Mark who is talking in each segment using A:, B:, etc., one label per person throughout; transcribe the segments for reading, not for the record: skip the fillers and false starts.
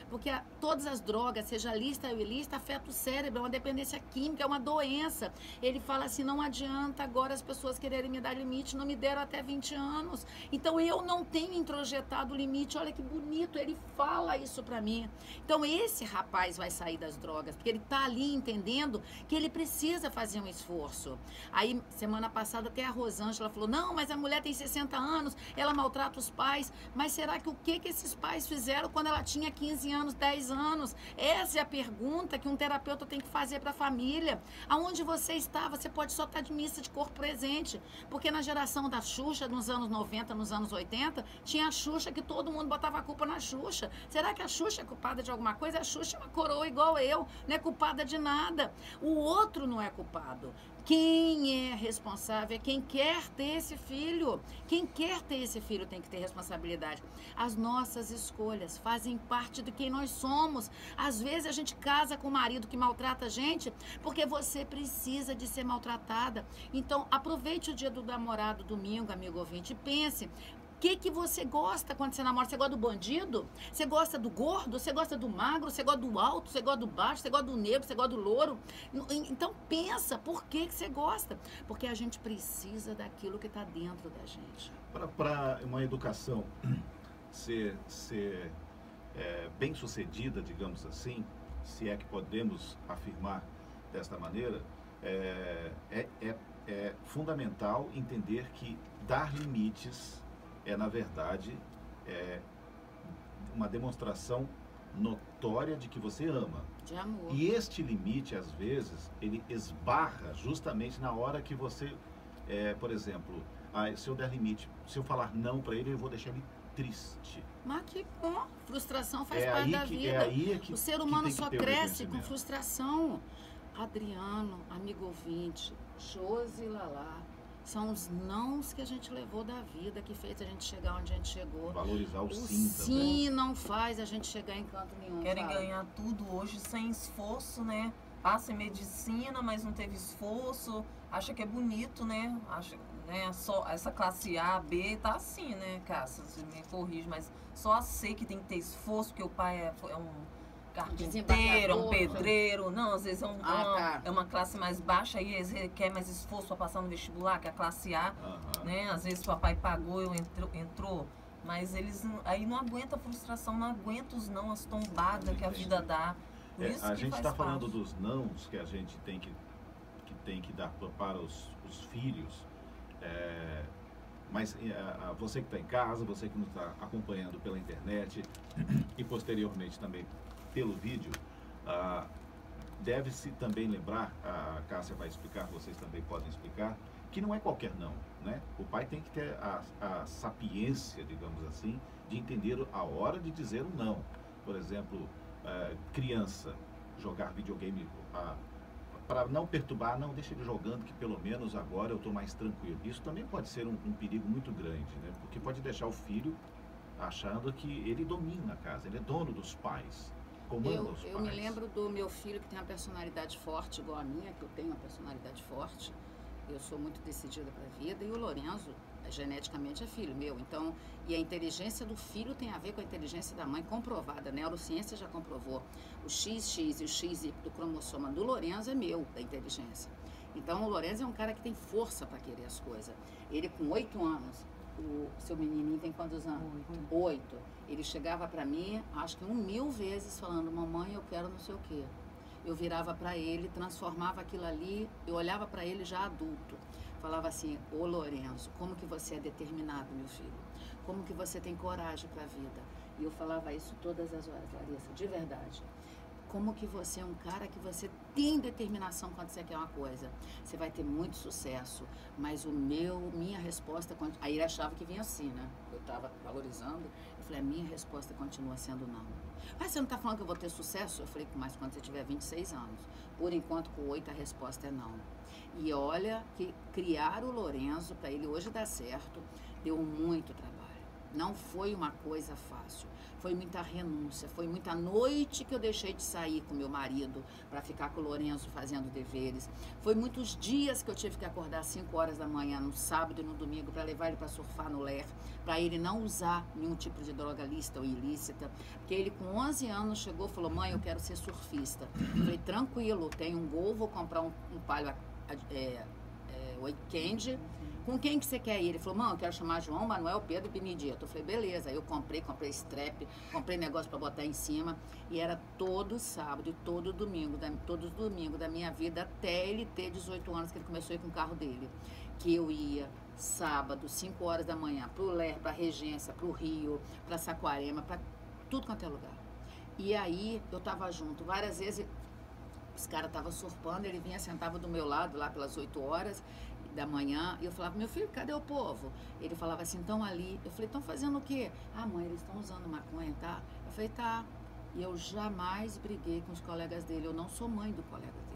A: Porque todas as drogas, seja lista ou ilícita, afeta o cérebro, é uma dependência química, é uma doença. Ele fala assim, não adianta agora as pessoas quererem me dar limite, não me deram até 20 anos. Então eu não tenho introjetado o limite, olha que bonito, ele fala isso pra mim. Então esse rapaz vai sair das drogas, porque ele tá ali entendendo que ele precisa fazer um esforço. Aí, semana passada, até a Rosângela falou, não, mas a mulher tem 60 anos, ela maltrata os pais, mas será que o que esses pais fizeram quando ela tinha 15 anos, 10 anos? Essa é a pergunta que um terapeuta tem que fazer para a família. Aonde você está, você pode só estar de missa de corpo presente, porque na geração da Xuxa, nos anos 90, nos anos 80, tinha a Xuxa que todo mundo botava a culpa na Xuxa. Será que a Xuxa é culpada de alguma coisa? A Xuxa é uma coroa igual eu, não é culpada de nada. O outro não é culpado. Quem é responsável é quem quer ter esse filho. Quem quer ter esse filho tem que ter responsabilidade. As nossas escolhas fazem parte de quem nós somos. Às vezes a gente casa com um marido que maltrata a gente porque você precisa de ser maltratada. Então aproveite o dia do namorado, domingo, amigo ouvinte, e pense... O que você gosta quando você namora? Você gosta do bandido? Você gosta do gordo? Você gosta do magro? Você gosta do alto? Você gosta do baixo? Você gosta do negro? Você gosta do louro? Então pensa, por que você gosta? Porque a gente precisa daquilo que está dentro da gente.
B: Para uma educação ser bem sucedida, digamos assim, se é que podemos afirmar desta maneira, é fundamental entender que dar limites na verdade, uma demonstração notória de que você ama.
A: De amor.
B: E este limite, às vezes, ele esbarra justamente na hora que você, por exemplo, se eu der limite, se eu falar não para ele, eu vou deixar ele triste.
A: Mas que bom, frustração faz parte da vida. O ser humano só cresce com frustração. Adriano, amigo ouvinte, Josi Lalá, são os nãos que a gente levou da vida que fez a gente chegar onde a gente chegou.
B: Valorizar o sim
A: sim também. Não faz a gente chegar em canto nenhum.
C: Querem ganhar tudo hoje sem esforço, né? Passa em medicina, mas não teve esforço. Acha que é bonito, né? Acha, né? Só essa classe A, B, tá assim, né, Cássia? Você me corrige, mas só a C que tem que ter esforço, porque o pai é um carpinteiro, um pedreiro, não, às vezes é uma classe mais baixa, aí eles requer mais esforço para passar no vestibular, que é a classe A, né? Às vezes o papai pagou, entrou, mas eles aí não aguentam a frustração, não aguentam os não, as tombadas que a vida dá. Por isso
B: a
C: que
B: gente está falando
C: parte.
B: dos nãos que a gente tem que dar para os filhos, mas você que está em casa, você que nos está acompanhando pela internet e posteriormente também pelo vídeo, deve-se também lembrar, a Cássia vai explicar, vocês também podem explicar, que não é qualquer não, né? O pai tem que ter a sapiência, digamos assim, de entender a hora de dizer o não. Por exemplo, criança, jogar videogame para não perturbar, não, deixa ele jogando que pelo menos agora eu estou mais tranquilo. Isso também pode ser um perigo muito grande, né? Porque pode deixar o filho achando que ele domina a casa, ele é dono dos pais.
A: Eu me lembro do meu filho que tem uma personalidade forte, igual a minha, que eu tenho uma personalidade forte. Eu sou muito decidida para a vida. E o Lorenzo, geneticamente, é filho meu. Então, e a inteligência do filho tem a ver com a inteligência da mãe, comprovada. A neurociência já comprovou. O XX e o XY do cromossoma do Lorenzo é meu, da inteligência. Então, o Lorenzo é um cara que tem força para querer as coisas. Ele, com 8 anos... O seu menininho tem quantos anos? 8. Ele chegava para mim, acho que 1000 vezes, falando, mamãe, eu quero não sei o quê. Eu virava para ele, transformava aquilo ali, eu olhava para ele já adulto. Falava assim, ô Lorenzo, como que você é determinado, meu filho? Como que você tem coragem para a vida? E eu falava isso todas as horas, Larissa, de verdade. Como que você é um cara que você tem determinação quando você quer uma coisa. Você vai ter muito sucesso, mas minha resposta... Aí ele achava que vinha assim, né? Eu estava valorizando. Eu falei, a minha resposta continua sendo não. Mas você não está falando que eu vou ter sucesso? Eu falei, mas quando você tiver 26 anos. Por enquanto, com 8, a resposta é não. E olha que criar o Lorenzo, para ele hoje dar certo, deu muito trabalho. Não foi uma coisa fácil. Foi muita renúncia, foi muita noite que eu deixei de sair com meu marido para ficar com o Lourenço fazendo deveres. Foi muitos dias que eu tive que acordar às 5 horas da manhã, no sábado e no domingo, para levar ele para surfar no Ler, para ele não usar nenhum tipo de droga lícita ou ilícita. Porque ele com 11 anos chegou e falou, mãe, eu quero ser surfista. Eu falei, tranquilo, tenho um Gol, vou comprar um Palio Weekend. Com quem que você quer ir? Ele falou, mãe, eu quero chamar João, Manuel, Pedro e Benedito. Eu falei, beleza. Aí eu comprei strap, comprei negócio para botar em cima. E era todo sábado e todo domingo da minha vida, até ele ter 18 anos, que ele começou a ir com o carro dele. Que eu ia sábado, 5 horas da manhã, pro Ler, pra Regência, pro Rio, pra Saquarema, pra tudo quanto é lugar. E aí eu tava junto. Várias vezes, os caras estavam surfando, ele vinha, sentava do meu lado lá pelas 8 horas da manhã, e eu falava, meu filho, cadê o povo? Ele falava assim, estão ali. Eu falei, estão fazendo o quê? Ah, mãe, eles estão usando maconha, tá? Eu falei, tá. E eu jamais briguei com os colegas dele, eu não sou mãe do colega dele.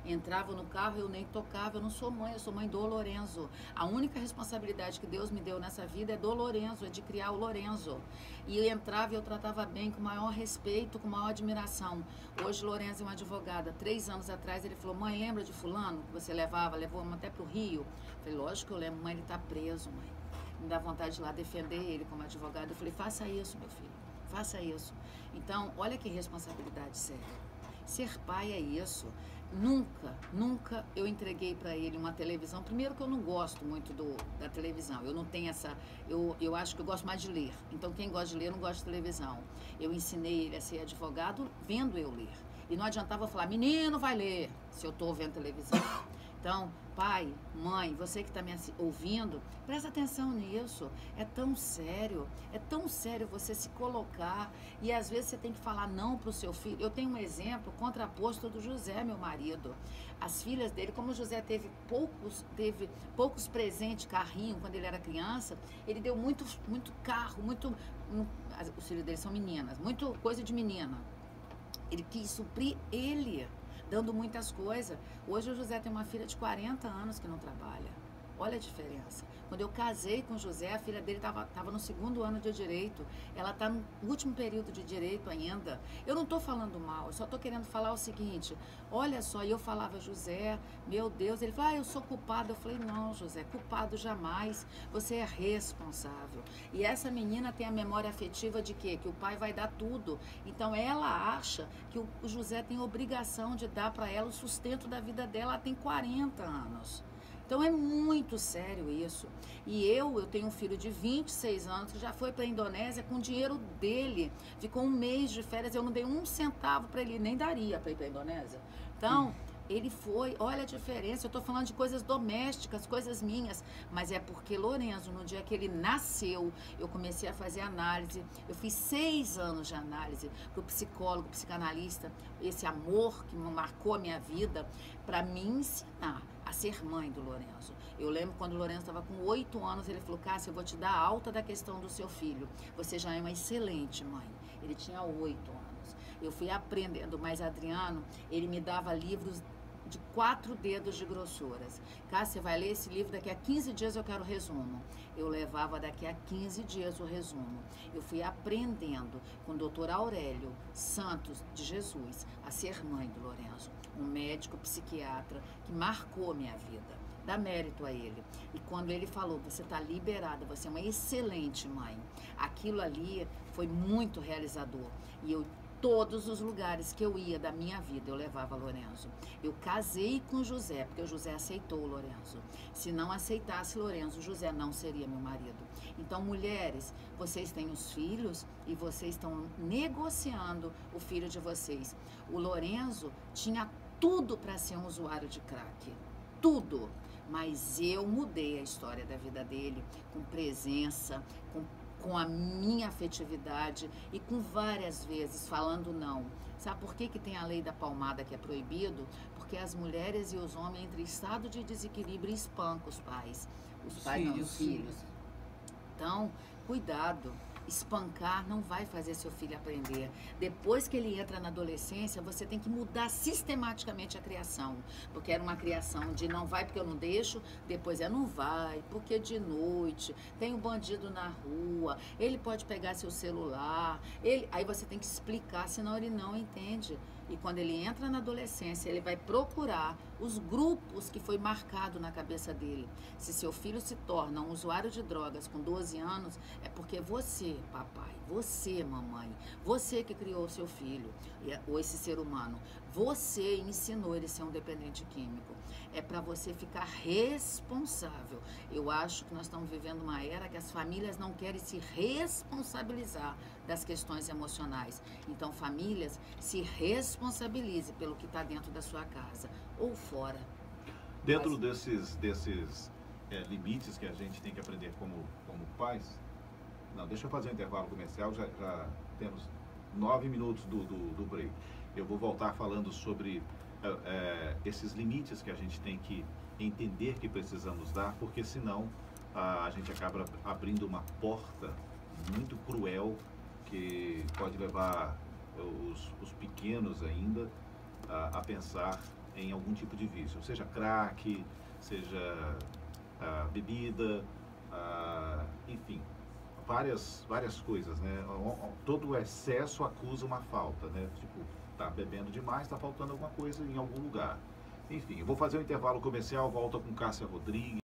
A: Entrava no carro, eu nem tocava, eu não sou mãe, eu sou mãe do Lourenço. A única responsabilidade que Deus me deu nessa vida é do Lourenço, é de criar o Lourenço. E eu entrava e eu tratava bem, com o maior respeito, com maior admiração. Hoje, Lourenço é uma advogada. 3 anos atrás, ele falou, mãe, lembra de fulano que você levou até pro Rio? Eu falei, lógico que eu lembro, mãe, ele tá preso, mãe. Me dá vontade de ir lá defender ele como advogado. Eu falei, faça isso, meu filho, faça isso. Então, olha que responsabilidade séria. Ser pai é isso. Nunca eu entreguei para ele uma televisão. Primeiro que eu não gosto muito da televisão. Eu não tenho essa... Eu acho que eu gosto mais de ler. Então, quem gosta de ler, não gosta de televisão. Eu ensinei ele a ser advogado vendo eu ler. E não adiantava eu falar, menino, vai ler, se eu estou vendo televisão. Então, pai, mãe, você que está me ouvindo, presta atenção nisso. É tão sério você se colocar. E às vezes você tem que falar não para o seu filho. Eu tenho um exemplo contraposto do José, meu marido. As filhas dele, como o José teve poucos presentes, carrinho, quando ele era criança, ele deu muito carro, os filhos dele são meninas, muito coisa de menina. Ele quis suprir ele, dando muitas coisas. Hoje o José tem uma filha de 40 anos que não trabalha. Olha a diferença. Quando eu casei com o José, a filha dele estava no 2º ano de Direito. Ela está no último período de Direito ainda. Eu não estou falando mal, eu só estou querendo falar o seguinte. Olha só, e eu falava, José, meu Deus. Ele falou, eu sou culpado. Eu falei, não, José, culpado jamais. Você é responsável. E essa menina tem a memória afetiva de quê? Que o pai vai dar tudo. Então, ela acha que o José tem obrigação de dar para ela o sustento da vida dela. Ela tem 40 anos. Então é muito sério isso. E eu tenho um filho de 26 anos que já foi para a Indonésia com o dinheiro dele. Ficou um mês de férias, eu não dei 1 centavo para ele, nem daria para ir para a Indonésia. Então, ele foi, olha a diferença, eu estou falando de coisas domésticas, coisas minhas, mas é porque Lourenço, no dia que ele nasceu, eu comecei a fazer análise, eu fiz 6 anos de análise para o psicólogo, psicanalista, esse amor que marcou a minha vida, para me ensinar a ser mãe do Lourenço. Eu lembro quando o Lourenço estava com 8 anos, ele falou, Cássia, eu vou te dar alta da questão do seu filho, você já é uma excelente mãe. Ele tinha 8 anos. Eu fui aprendendo, mas Adriano, ele me dava livros de 4 dedos de grossuras. Cássia, vai ler esse livro, daqui a 15 dias eu quero resumo. Eu levava daqui a 15 dias o resumo. Eu fui aprendendo com o doutor Aurélio Santos de Jesus a ser mãe do Lourenço, um médico psiquiatra que marcou a minha vida. Dá mérito a ele. E quando ele falou, você está liberada, você é uma excelente mãe, aquilo ali foi muito realizador. E eu, todos os lugares que eu ia da minha vida, eu levava Lourenço. Eu casei com o José, porque o José aceitou o Lourenço. Se não aceitasse Lourenço, o José não seria meu marido. Então, mulheres, vocês têm os filhos e vocês estão negociando o filho de vocês. O Lourenço tinha tudo para ser um usuário de crack. Tudo. Mas eu mudei a história da vida dele com presença, com a minha afetividade e com várias vezes falando não. Sabe por que tem a lei da palmada que é proibido? Porque as mulheres e os homens entram em estado de desequilíbrio e espancam os pais. Os pais não, os filhos. Então, cuidado. Espancar não vai fazer seu filho aprender. Depois que ele entra na adolescência, você tem que mudar sistematicamente a criação. Porque era uma criação de não vai porque eu não deixo, depois é não vai, porque de noite tem um bandido na rua, ele pode pegar seu celular, aí você tem que explicar, senão ele não entende. E quando ele entra na adolescência, ele vai procurar os grupos que foi marcado na cabeça dele. Se seu filho se torna um usuário de drogas com 12 anos, é porque você, papai, você, mamãe, você que criou o seu filho, ou esse ser humano, você ensinou ele a ser um dependente químico. É para você ficar responsável. Eu acho que nós estamos vivendo uma era que as famílias não querem se responsabilizar das questões emocionais. Então, famílias, se responsabilize pelo que está dentro da sua casa ou fora.
B: Dentro desses limites que a gente tem que aprender como pais, não, deixa eu fazer um intervalo comercial, já temos 9 minutos do break. Eu vou voltar falando sobre esses limites que a gente tem que entender que precisamos dar, porque senão a gente acaba abrindo uma porta muito cruel que pode levar os pequenos ainda a pensar em algum tipo de vício, seja crack, seja bebida, enfim, várias coisas, né? Todo o excesso acusa uma falta, né? Tipo, tá bebendo demais, tá faltando alguma coisa em algum lugar. Enfim, eu vou fazer um intervalo comercial, volta com Cássia Rodrigues.